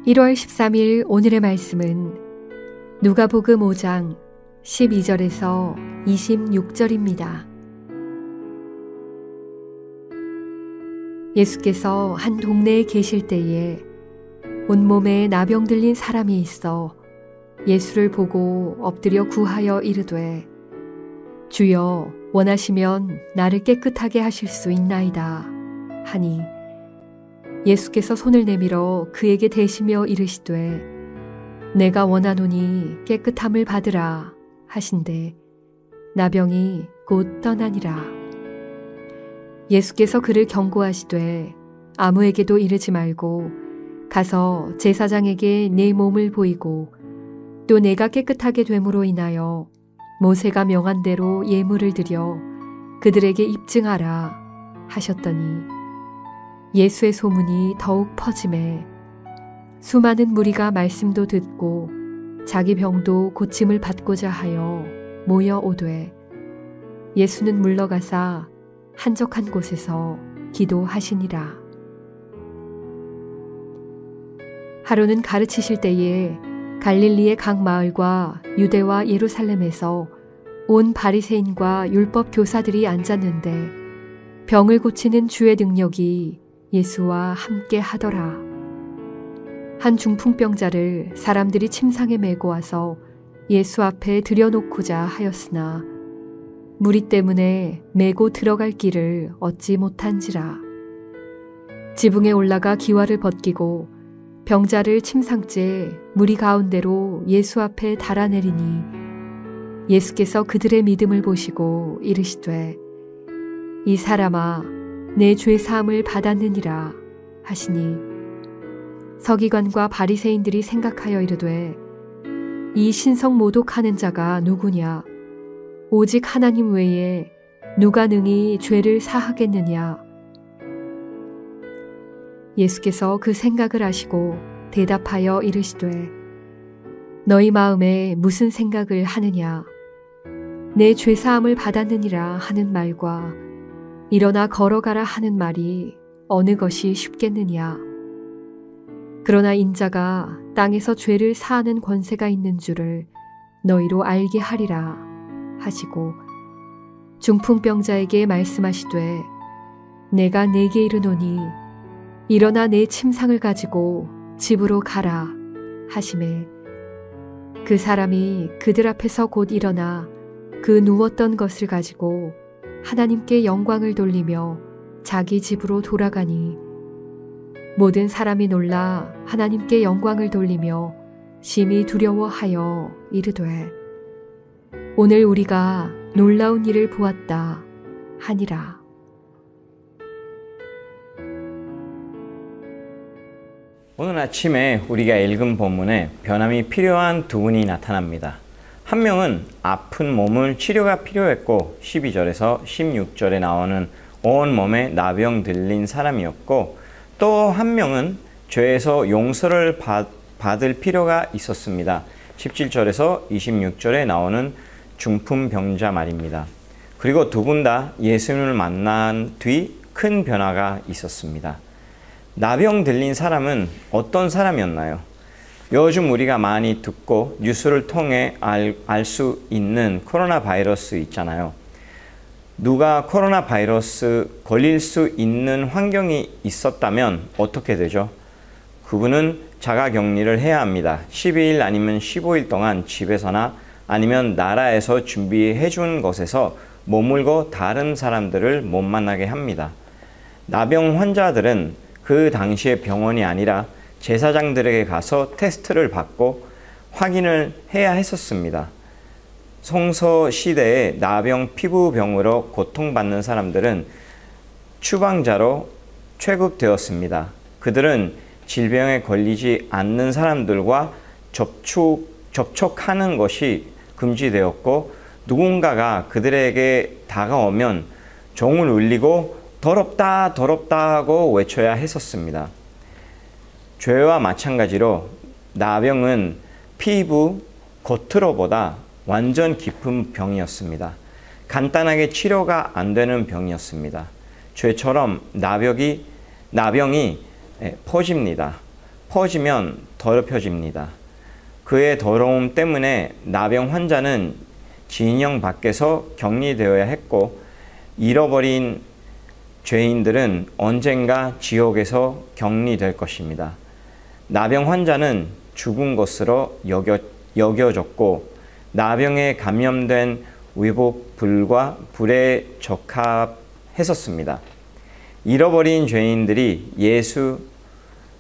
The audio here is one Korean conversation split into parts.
1월 13일 오늘의 말씀은 누가복음 5장 12절에서 26절입니다. 예수께서 한 동네에 계실 때에 온몸에 나병 들린 사람이 있어 예수를 보고 엎드려 구하여 이르되 주여 원하시면 나를 깨끗하게 하실 수 있나이다 하니 예수께서 손을 내밀어 그에게 대시며 이르시되 내가 원하노니 깨끗함을 받으라 하신대 나병이 곧 떠나니라. 예수께서 그를 경고하시되 아무에게도 이르지 말고 가서 제사장에게 내 몸을 보이고 또 내가 깨끗하게 됨으로 인하여 모세가 명한 대로 예물을 드려 그들에게 입증하라 하셨더니 예수의 소문이 더욱 퍼지매 수많은 무리가 말씀도 듣고 자기 병도 고침을 받고자 하여 모여 오되 예수는 물러가사 한적한 곳에서 기도하시니라. 하루는 가르치실 때에 갈릴리의 각 마을과 유대와 예루살렘에서 온 바리새인과 율법 교사들이 앉았는데 병을 고치는 주의 능력이 예수와 함께 하더라. 한 중풍병자를 사람들이 침상에 메고 와서 예수 앞에 들여놓고자 하였으나 무리 때문에 메고 들어갈 길을 얻지 못한지라. 지붕에 올라가 기와를 벗기고 병자를 침상째 무리 가운데로 예수 앞에 달아내리니 예수께서 그들의 믿음을 보시고 이르시되 이 사람아 내 죄 사함을 받았느니라 하시니 서기관과 바리새인들이 생각하여 이르되 이 신성 모독하는 자가 누구냐 오직 하나님 외에 누가 능히 죄를 사하겠느냐. 예수께서 그 생각을 아시고 대답하여 이르시되 너희 마음에 무슨 생각을 하느냐 내 죄 사함을 받았느니라 하는 말과 일어나 걸어가라 하는 말이 어느 것이 쉽겠느냐. 그러나 인자가 땅에서 죄를 사하는 권세가 있는 줄을 너희로 알게 하리라 하시고 중풍병자에게 말씀하시되 내가 네게 이르노니 일어나 내 침상을 가지고 집으로 가라 하시매 그 사람이 그들 앞에서 곧 일어나 그 누웠던 것을 가지고 하나님께 영광을 돌리며 자기 집으로 돌아가니 모든 사람이 놀라 하나님께 영광을 돌리며 심히 두려워하여 이르되 오늘 우리가 놀라운 일을 보았다 하니라. 오늘 아침에 우리가 읽은 본문에 변함이 필요한 두 분이 나타납니다. 한 명은 아픈 몸을 치료가 필요했고 12절에서 16절에 나오는 온몸에 나병 들린 사람이었고 또 한 명은 죄에서 용서를 받을 필요가 있었습니다. 17절에서 26절에 나오는 중풍병자 말입니다. 그리고 두 분 다 예수님을 만난 뒤 큰 변화가 있었습니다. 나병 들린 사람은 어떤 사람이었나요? 요즘 우리가 많이 듣고 뉴스를 통해 알 수 있는 코로나 바이러스 있잖아요. 누가 코로나 바이러스 걸릴 수 있는 환경이 있었다면 어떻게 되죠? 그분은 자가 격리를 해야 합니다. 12일 아니면 15일 동안 집에서나 아니면 나라에서 준비해 준 곳에서 머물고 다른 사람들을 못 만나게 합니다. 나병 환자들은 그 당시에 병원이 아니라 제사장들에게 가서 테스트를 받고 확인을 해야 했었습니다. 성서 시대에 나병 피부병으로 고통받는 사람들은 추방자로 취급되었습니다. 그들은 질병에 걸리지 않는 사람들과 접촉하는 것이 금지되었고 누군가가 그들에게 다가오면 종을 울리고 더럽다 더럽다 하고 외쳐야 했었습니다. 죄와 마찬가지로 나병은 피부 겉으로보다 완전 깊은 병이었습니다. 간단하게 치료가 안 되는 병이었습니다. 죄처럼 나병이 퍼집니다. 퍼지면 더럽혀집니다. 그의 더러움 때문에 나병 환자는 진영 밖에서 격리되어야 했고, 잃어버린 죄인들은 언젠가 지옥에서 격리될 것입니다. 나병 환자는 죽은 것으로 여겨졌고, 나병에 감염된 의복 불과 불에 적합했었습니다. 잃어버린 죄인들이 예수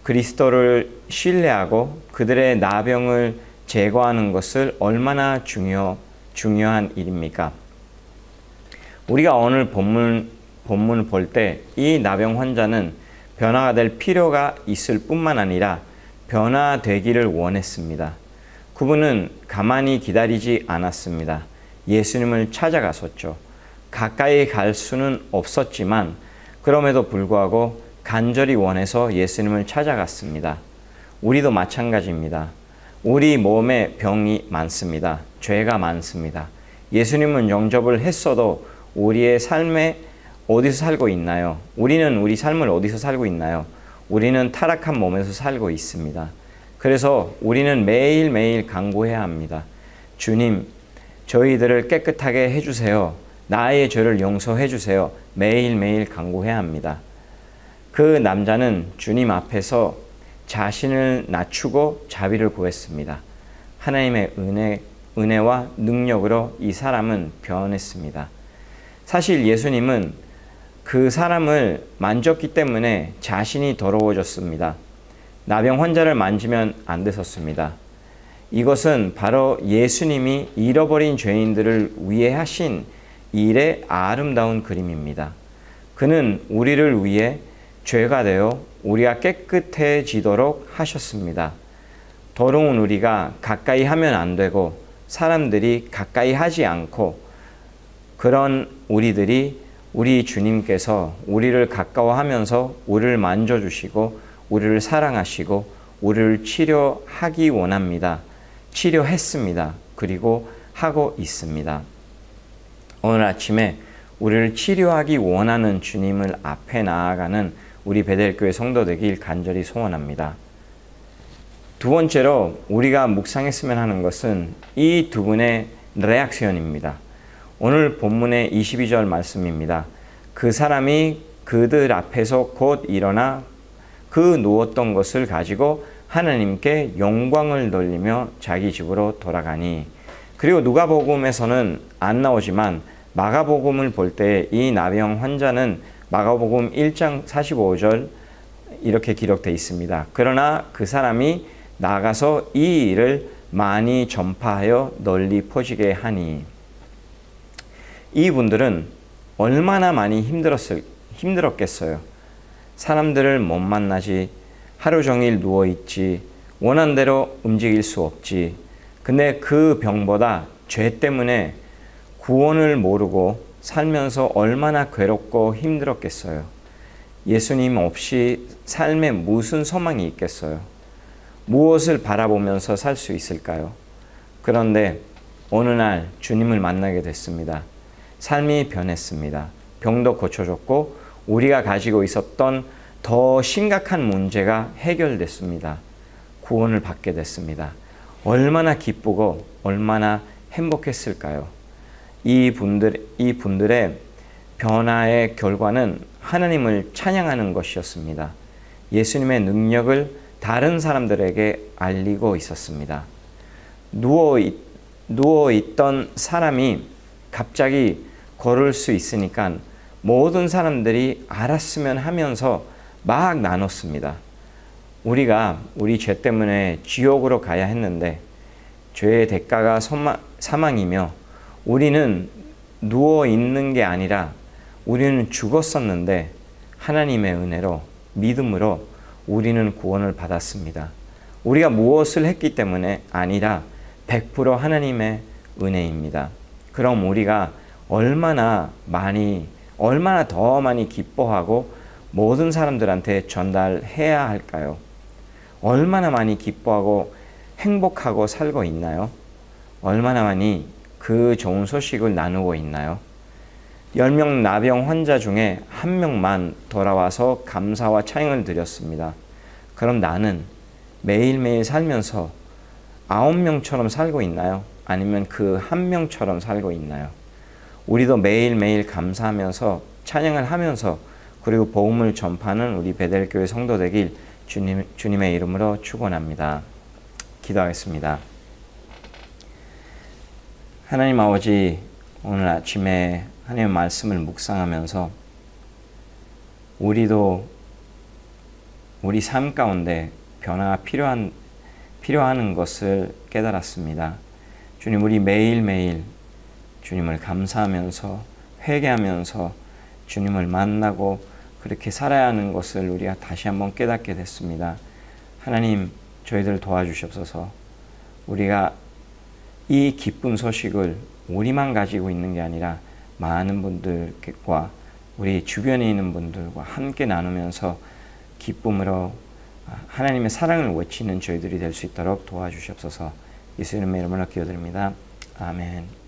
그리스도를 신뢰하고 그들의 나병을 제거하는 것을 얼마나 중요한 일입니까? 우리가 오늘 본문을 볼 때 이 나병 환자는 변화가 될 필요가 있을 뿐만 아니라 변화되기를 원했습니다. 그분은 가만히 기다리지 않았습니다. 예수님을 찾아갔었죠. 가까이 갈 수는 없었지만 그럼에도 불구하고 간절히 원해서 예수님을 찾아갔습니다. 우리도 마찬가지입니다. 우리 몸에 병이 많습니다. 죄가 많습니다. 예수님은 영접을 했어도 우리의 삶에 어디서 살고 있나요? 우리는 우리 삶을 어디서 살고 있나요? 우리는 타락한 몸에서 살고 있습니다. 그래서 우리는 매일매일 간구해야 합니다. 주님, 저희들을 깨끗하게 해주세요. 나의 죄를 용서해 주세요. 매일매일 간구해야 합니다. 그 남자는 주님 앞에서 자신을 낮추고 자비를 구했습니다. 하나님의 은혜와 능력으로 이 사람은 변했습니다. 사실 예수님은 그 사람을 만졌기 때문에 자신이 더러워졌습니다. 나병 환자를 만지면 안 됐었습니다. 이것은 바로 예수님이 잃어버린 죄인들을 위해 하신 일의 아름다운 그림입니다. 그는 우리를 위해 죄가 되어 우리가 깨끗해지도록 하셨습니다. 더러운 우리가 가까이 하면 안 되고 사람들이 가까이 하지 않고 그런 우리 주님께서 우리를 가까워하면서 우리를 만져주시고 우리를 사랑하시고 우리를 치료하기 원합니다. 치료했습니다. 그리고 하고 있습니다. 오늘 아침에 우리를 치료하기 원하는 주님을 앞에 나아가는 우리 베델교회 성도 되길 간절히 소원합니다. 두 번째로 우리가 묵상했으면 하는 것은 이 두 분의 리액션입니다. 오늘 본문의 22절 말씀입니다. 그 사람이 그들 앞에서 곧 일어나 그 누웠던 것을 가지고 하나님께 영광을 돌리며 자기 집으로 돌아가니. 그리고 누가복음에서는 안 나오지만 마가복음을 볼 때 이 나병 환자는 마가복음 1장 45절 이렇게 기록되어 있습니다. 그러나 그 사람이 나가서 이 일을 많이 전파하여 널리 퍼지게 하니. 이분들은 얼마나 많이 힘들었겠어요. 사람들을 못 만나지, 하루 종일 누워있지, 원한 대로 움직일 수 없지. 근데 그 병보다 죄 때문에 구원을 모르고 살면서 얼마나 괴롭고 힘들었겠어요. 예수님 없이 삶에 무슨 소망이 있겠어요? 무엇을 바라보면서 살 수 있을까요? 그런데 어느 날 주님을 만나게 됐습니다. 삶이 변했습니다. 병도 고쳐졌고 우리가 가지고 있었던 더 심각한 문제가 해결됐습니다. 구원을 받게 됐습니다. 얼마나 기쁘고 얼마나 행복했을까요? 이 분들의 변화의 결과는 하나님을 찬양하는 것이었습니다. 예수님의 능력을 다른 사람들에게 알리고 있었습니다. 누워있던 사람이 갑자기 걸을 수 있으니까 모든 사람들이 알았으면 하면서 막 나눴습니다. 우리가 우리 죄 때문에 지옥으로 가야 했는데 죄의 대가가 사망이며 우리는 누워있는 게 아니라 우리는 죽었었는데 하나님의 은혜로 믿음으로 우리는 구원을 받았습니다. 우리가 무엇을 했기 때문에 아니라 100% 하나님의 은혜입니다. 그럼 우리가 얼마나 더 많이 기뻐하고 모든 사람들한테 전달해야 할까요? 얼마나 많이 기뻐하고 행복하고 살고 있나요? 얼마나 많이 그 좋은 소식을 나누고 있나요? 10명 나병 환자 중에 1명만 돌아와서 감사와 찬양을 드렸습니다. 그럼 나는 매일매일 살면서 9명처럼 살고 있나요? 아니면 그 1명처럼 살고 있나요? 우리도 매일매일 감사하면서 찬양을 하면서 그리고 복음을 전파하는 우리 베델교회 성도 되길 주님의 이름으로 축원합니다. 기도하겠습니다. 하나님 아버지, 오늘 아침에 하나님의 말씀을 묵상하면서 우리도 우리 삶 가운데 변화가 필요하는 것을 깨달았습니다. 주님, 우리 매일매일 주님을 감사하면서 회개하면서 주님을 만나고 그렇게 살아야 하는 것을 우리가 다시 한번 깨닫게 됐습니다. 하나님, 저희들 도와주시옵소서. 우리가 이 기쁜 소식을 우리만 가지고 있는 게 아니라 많은 분들과 우리 주변에 있는 분들과 함께 나누면서 기쁨으로 하나님의 사랑을 외치는 저희들이 될 수 있도록 도와주시옵소서. 예수님의 이름으로 기도드립니다. 아멘.